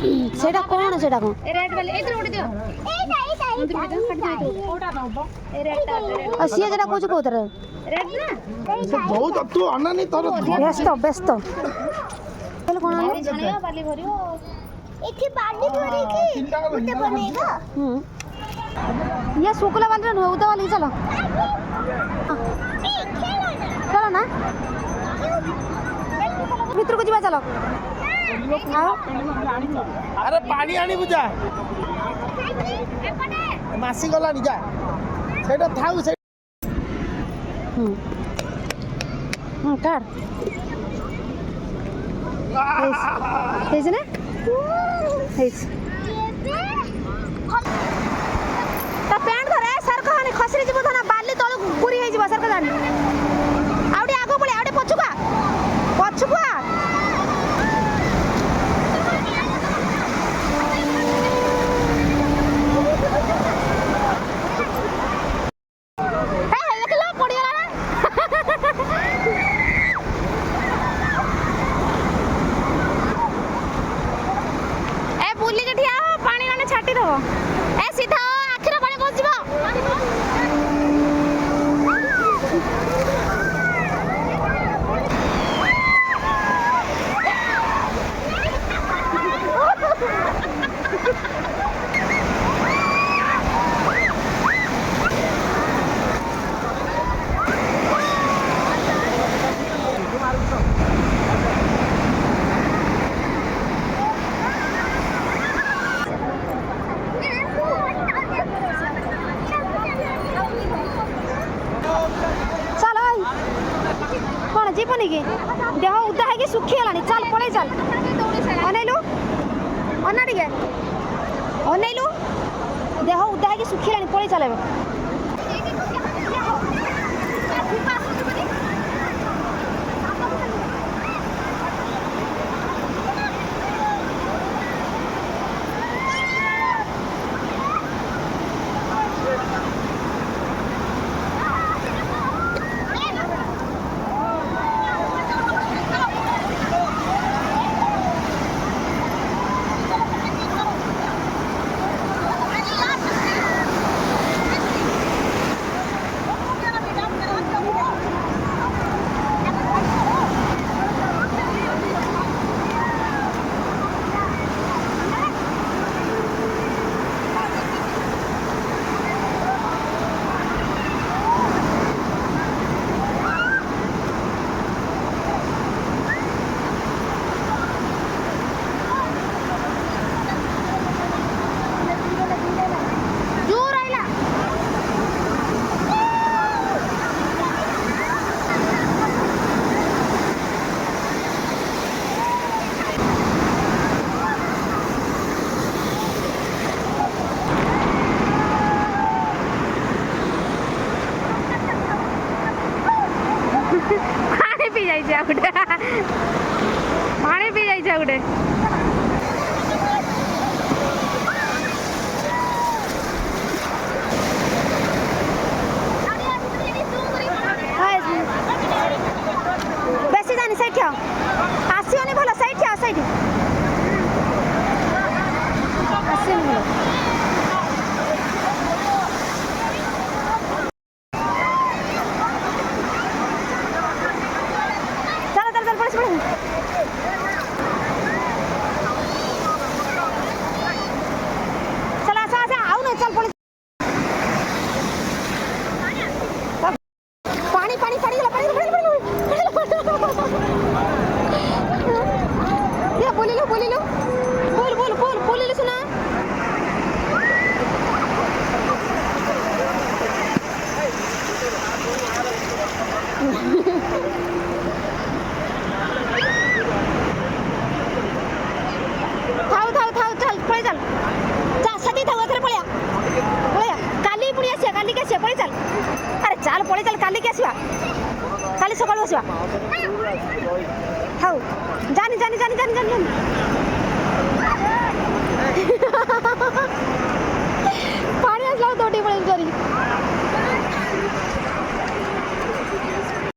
सेटा कौन सेटा कौन रेड वाले इधर उड़ दियो और सी जेटा कुछ को उधर रेड ना बहुत तू अना नहीं तोर व्यस्त व्यस्त चल कौन बाली छानियो बाली भरियो एके बाली भरी की उते बनेगा ये सुकला वाले न उदा वाली चलो चलो ना मित्र को जीवा चलो अरे पानी आनी बुझा मासी गला नि जा सेटा थाउ से काट हेज ना हेज ता पैंट धरे सर कहानी खसरी जीव धना बाली तळ पुरी हे जीव सर का जानी आउडी आगो पळे आउडी पछुका जीवनी की देह उदा है कि सुखी गलानी चल पळे चल अनैलु अना टिके अनैलु देह उदा है कि सुखी गलानी पळे चल पानी पी जाई जा गुडे पानी पी जाई जा गुडे बेसी जानी साइड आसियोनी भलो साइड आसियोनी भलो चाल पड़े चल काली के आसवा काली सकाळ आसवा हाउ जानी जानी जानी जानी जानी पानी आसला तोटी पड़े चोरी